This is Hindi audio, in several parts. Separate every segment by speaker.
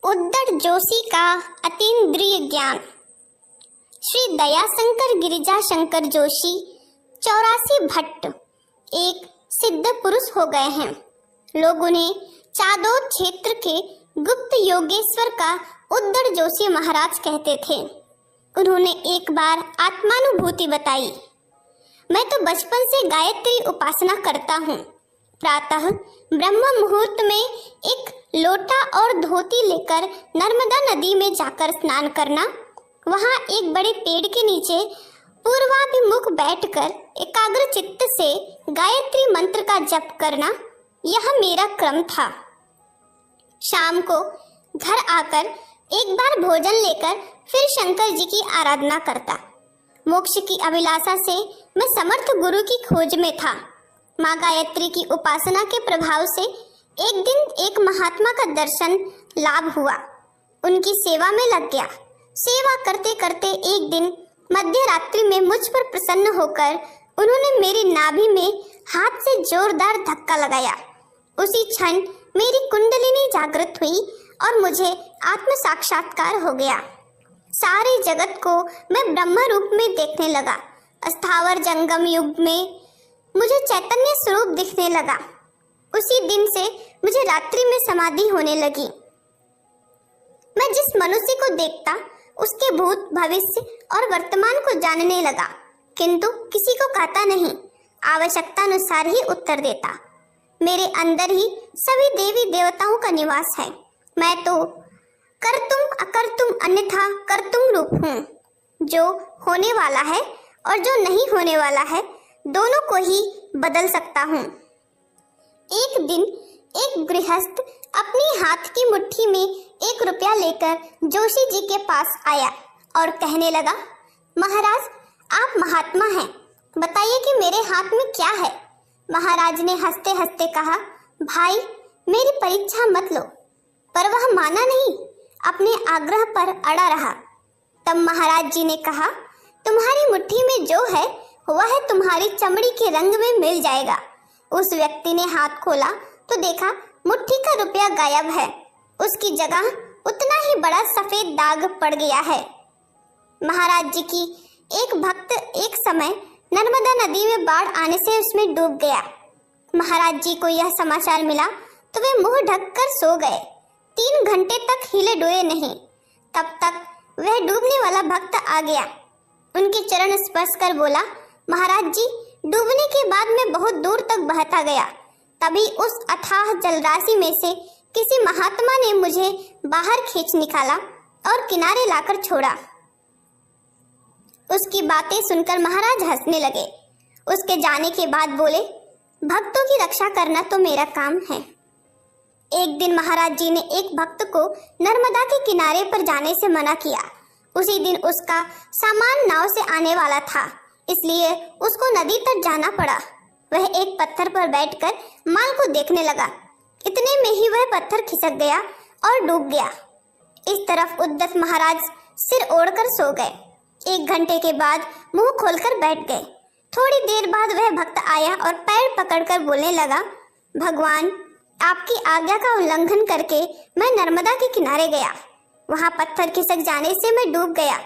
Speaker 1: उद्दड़ जोशी का अतीन्द्रिय ज्ञान। श्री दयाशंकर गिरिजा शंकर जोशी 84 भट्ट एक सिद्ध पुरुष हो गए हैं। लोग उन्हें चादोद क्षेत्र के गुप्त योगेश्वर का उद्दड़ जोशी महाराज कहते थे। उन्होंने एक बार आत्मानुभूति बताई। मैं तो बचपन से गायत्री उपासना करता हूँ। प्रातः ब्रह्म मुहूर्त में एक लोटा और धोती लेकर नर्मदा नदी में जाकर स्नान करना, वहाँ एक बड़े पेड़ के नीचे पूर्वाभिमुख बैठकर एकाग्र चित्त से गायत्री मंत्र का जप करना, यह मेरा क्रम था। शाम को घर आकर एक बार भोजन लेकर फिर शंकर जी की आराधना करता। मोक्ष की अभिलाषा से मैं समर्थ गुरु की खोज में था। माँ गायत्री की उपासना के प्रभाव से एक दिन एक महात्मा का दर्शन लाभ हुआ। उनकी सेवा में लग गया। सेवा करते करते एक दिन मध्य रात्रि में मुझ पर प्रसन्न होकर उन्होंने मेरी नाभि में हाथ से जोरदार धक्का लगाया। उसी क्षण मेरी कुंडलिनी जागृत हुई और मुझे आत्म साक्षात्कार हो गया। सारे जगत को मैं ब्रह्म रूप में देखने लगा। स्थावर जंगम युग में मुझे चैतन्य स्वरूप दिखने लगा। उसी दिन से मुझे रात्रि में समाधि होने लगी। मैं जिस मनुष्य को देखता उसके भूत, भविष्य और वर्तमान को जानने लगा, किंतु किसी को कहता नहीं, आवश्यकता अनुसार ही उत्तर देता। मेरे अंदर ही सभी देवी देवताओं का निवास है। मैं तो कर्तुम अकर्तुम अन्यथा कर्तुम रूप हूँ। जो होने वाला है और जो नहीं होने वाला है, दोनों को ही बदल सकता हूँ। एक दिन एक गृहस्थ अपनी हाथ की मुट्ठी में 1 रुपया लेकर जोशी जी के पास आया और कहने लगा, महाराज आप महात्मा हैं, बताइए कि मेरे हाथ में क्या है। महाराज ने हंसते हंसते कहा, भाई मेरी परीक्षा मत लो। पर वह माना नहीं, अपने आग्रह पर अड़ा रहा। तब महाराज जी ने कहा, तुम्हारी मुट्ठी में जो है वह तुम्हारी चमड़ी के रंग में मिल जाएगा। उस व्यक्ति ने हाथ खोला तो देखा मुट्ठी का रुपया गायब है। उसकी जगह उतना ही बड़ा सफेद दाग पड़ गया है। महाराज जी की एक भक्त एक समय नर्मदा नदी में बाढ़ आने से उसमें डूब गया। महाराज जी को यह समाचार मिला तो वे मुंह ढककर सो गए। 3 घंटे तक हिले डुले नहीं। तब तक वह डूबने वाला भक्त आ गया। उनके चरण स्पर्श कर बोला, महाराज जी डूबने के बाद मैं बहुत दूर तक बहता गया। तभी उस अथाह जलराशि में से किसी महात्मा ने मुझे बाहर खींच निकाला और किनारे लाकर छोड़ा। उसकी बातें सुनकर महाराज हंसने लगे। उसके जाने के बाद बोले, भक्तों की रक्षा करना तो मेरा काम है। एक दिन महाराज जी ने एक भक्त को नर्मदा के किनारे पर जाने से मना किया। उसी दिन उसका सामान नाव से आने वाला था, इसलिए उसको नदी तक जाना पड़ा। वह एक पत्थर पर बैठकर माल को देखने लगा। इतने में ही वह पत्थर खिसक गया और डूब गया। इस तरफ उद्दत महाराज सिर ओढ़कर सो गए। 1 घंटे के बाद मुंह खोलकर बैठ गए। थोड़ी देर बाद वह भक्त आया और पैर पकड़कर बोलने लगा, भगवान आपकी आज्ञा का उल्लंघन करके मैं नर्मदा के किनारे गया। वहां पत्थर खिसक जाने से मैं डूब गया।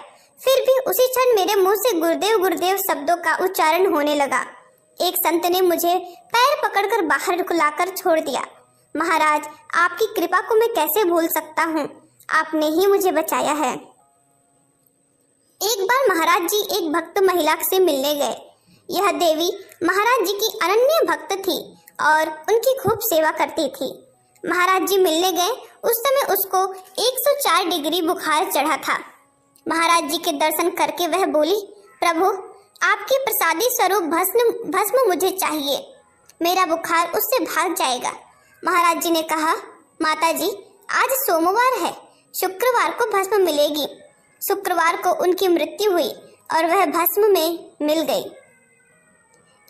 Speaker 1: फिर भी उसी क्षण मेरे मुंह से गुरुदेव गुरुदेव शब्दों का उच्चारण होने लगा। एक संत ने मुझे पैर पकड़कर बाहर लाकर छोड़ दिया। महाराज आपकी कृपा को मैं कैसे भूल सकता हूँ, आपने ही मुझे बचाया है। एक बार महाराज जी एक भक्त महिला से मिलने गए। यह देवी महाराज जी की अनन्य भक्त थी और उनकी खूब सेवा करती थी। महाराज जी मिलने गए, उस समय उसको 104 डिग्री बुखार चढ़ा था। महाराज जी के दर्शन करके वह बोली, प्रभु आपके प्रसादी स्वरूप भस्म मुझे चाहिए, मेरा बुखार उससे भाग जाएगा। महाराज जी ने कहा, माता जी आज सोमवार है, शुक्रवार को भस्म मिलेगी। शुक्रवार को उनकी मृत्यु हुई और वह भस्म में मिल गई।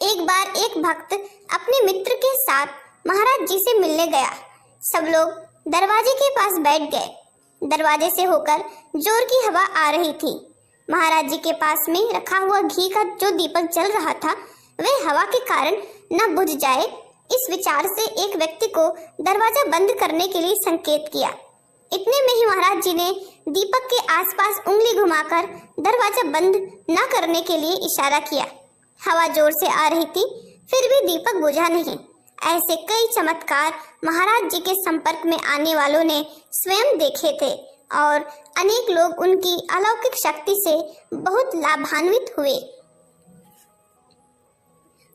Speaker 1: एक बार एक भक्त अपने मित्र के साथ महाराज जी से मिलने गया। सब लोग दरवाजे के पास बैठ गए। दरवाजे से होकर जोर की हवा आ रही थी। महाराज जी के पास में रखा हुआ घी का जो दीपक जल रहा था वह हवा के कारण न बुझ जाए, इस विचार से एक व्यक्ति को दरवाजा बंद करने के लिए संकेत किया। इतने में ही जी ने दीपक के आसपास उंगली घुमाकर दरवाजा बंद न करने के लिए इशारा किया। हवा जोर से आ रही थी, फिर भी दीपक बुझा नहीं। ऐसे कई चमत्कार महाराज जी के संपर्क में आने वालों ने स्वयं देखे थे और अनेक लोग उनकी अलौकिक शक्ति से बहुत लाभान्वित हुए।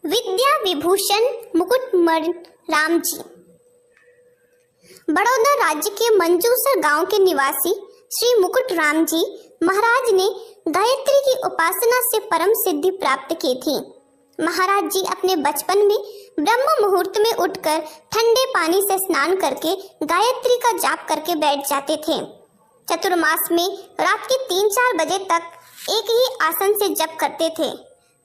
Speaker 1: विद्या विभूषण मुकुटमणि राम जी। बड़ौदा राज्य के मंजूसर गांव के निवासी श्री मुकुट राम जी महाराज ने गायत्री की उपासना से परम सिद्धि प्राप्त की थी। महाराज जी अपने बचपन में ब्रह्म मुहूर्त में उठकर ठंडे पानी से स्नान करके गायत्री का जाप करके बैठ जाते थे। चतुर्मास में रात के 3-4 बजे तक एक ही आसन से जप करते थे।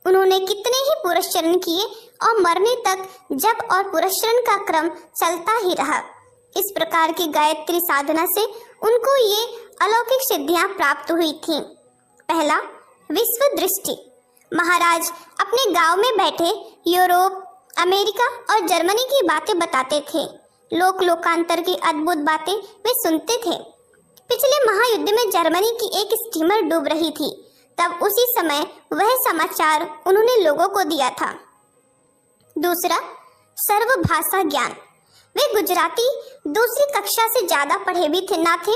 Speaker 1: उन्होंने कितने ही पुरस्चरण किए और मरने तक जप और पुरस्चरण का क्रम चलता ही रहा। इस प्रकार की गायत्री साधना से उनको ये अलौकिक सिद्धियां प्राप्त हुई थीं। पहला, विश्व दृष्टि। महाराज अपने गांव में बैठे यूरोप, अमेरिका और जर्मनी की बातें बताते थे। लोकांतर की अद्भुत बातें वे सुनते थे। पिछले महायुद्ध में जर्मनी की एक स्टीमर डूब रही थी, तब उसी समय वह समाचार उन्होंने लोगों को दिया था। दूसरा, सर्वभाषा ज्ञान। वे गुजराती दूसरी कक्षा से ज्यादा पढ़े भी ना थे,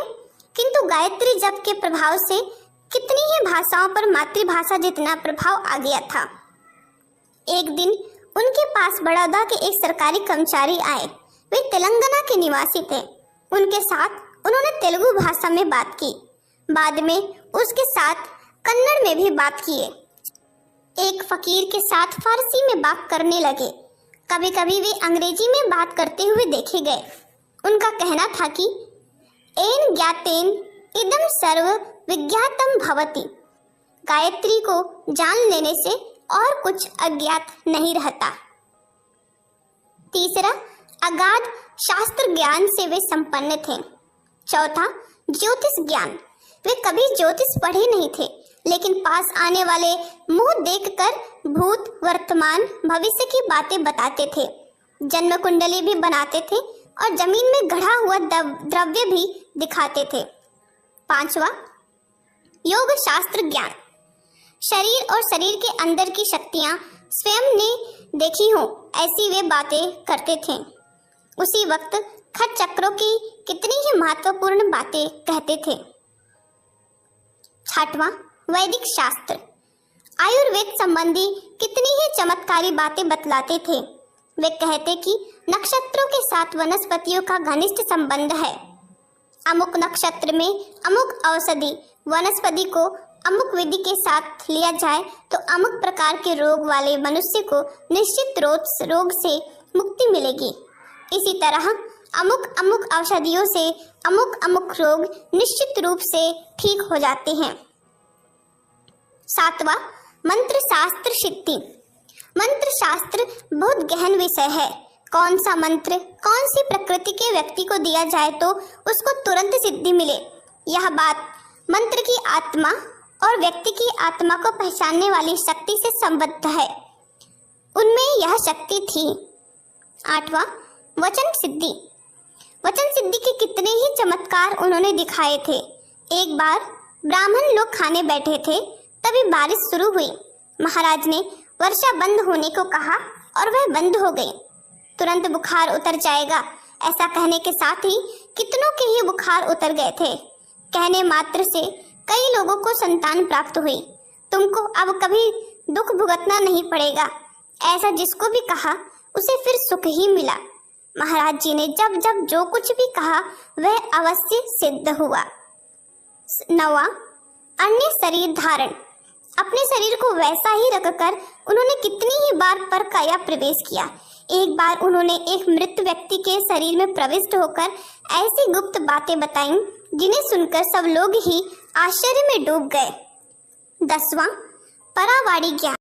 Speaker 1: किंतु गायत्री जप के प्रभाव से कितनी ही भाषाओं पर मातृभाषा जितना प्रभाव आ गया था। एक दिन उनके पास बड़ौदा के एक सरकारी कर्मचारी आए। वे तेलंगाना के निवासी थे। उनके साथ उन्होंने तेलुगु भाषा में बात की। बाद में उसके साथ कन्नड़ में भी बात किए। एक फकीर के साथ फारसी में बात करने लगे। कभी कभी वे अंग्रेजी में बात करते हुए देखे गए। उनका कहना था कि एन ज्ञातेन इदम सर्व विज्ञातम भवति। गायत्री को जान लेने से और कुछ अज्ञात नहीं रहता। तीसरा, अगाध शास्त्र ज्ञान से वे संपन्न थे। चौथा, ज्योतिष ज्ञान। वे कभी ज्योतिष पढ़े नहीं थे, लेकिन पास आने वाले मुंह देखकर भूत, वर्तमान, भविष्य की बातें बताते थे। जन्म कुंडली भी बनाते थे और जमीन में गढ़ा हुआ द्रव्य भी दिखाते थे। पांचवा, योग शास्त्र ज्ञान। शरीर और शरीर के अंदर की शक्तियां स्वयं ने देखी हो ऐसी वे बातें करते थे। उसी वक्त खट चक्रों की कितनी ही महत्वपूर्ण बातें कहते थे। छठवां, वैदिक शास्त्र। आयुर्वेद संबंधी कितनी ही चमत्कारी बातें बतलाते थे। वे कहते कि नक्षत्रों के साथ वनस्पतियों का घनिष्ठ संबंध है। अमुक नक्षत्र में अमुक औषधि वनस्पति को अमुक विधि के साथ लिया जाए तो अमुक प्रकार के रोग वाले मनुष्य को निश्चित रोग से मुक्ति मिलेगी। इसी तरह अमुक अमुक औषधियों से अमुक अमुक रोग निश्चित रूप से ठीक हो जाते हैं। सातवां, मंत्र शास्त्र सिद्धि। मंत्र शास्त्र बहुत गहन विषय है। कौन सा मंत्र कौन सी प्रकृति के व्यक्ति को दिया जाए तो उसको तुरंत सिद्धि मिले, यह बात मंत्र की आत्मा और व्यक्ति की आत्मा को पहचानने वाली शक्ति से संबद्ध है। उनमें यह शक्ति थी। आठवां, वचन सिद्धि। वचन सिद्धि के कितने ही चमत्कार उन्होंने दिखाए थे। एक बार ब्राह्मण लोग खाने बैठे थे, तभी बारिश शुरू हुई। महाराज ने वर्षा बंद होने को कहा और वह बंद हो गई। तुरंत बुखार उतर जाएगा, ऐसा कहने के साथ ही कितनों के ही बुखार उतर गए थे। कहने मात्र से कई लोगों को संतान प्राप्त हुई। तुमको अब कभी दुख भुगतना नहीं पड़ेगा, ऐसा जिसको भी कहा उसे फिर सुख ही मिला। महाराज जी ने जब जब जो कुछ भी कहा वह अवश्य सिद्ध हुआ। 9वां, अन्य शरीर धारण। अपने शरीर को वैसा ही रखकर उन्होंने कितनी ही बार पर काया प्रवेश किया। एक बार उन्होंने एक मृत व्यक्ति के शरीर में प्रविष्ट होकर ऐसी गुप्त बातें बताईं जिन्हें सुनकर सब लोग ही आश्चर्य में डूब गए। 10वां, परावाड़ी ज्ञान।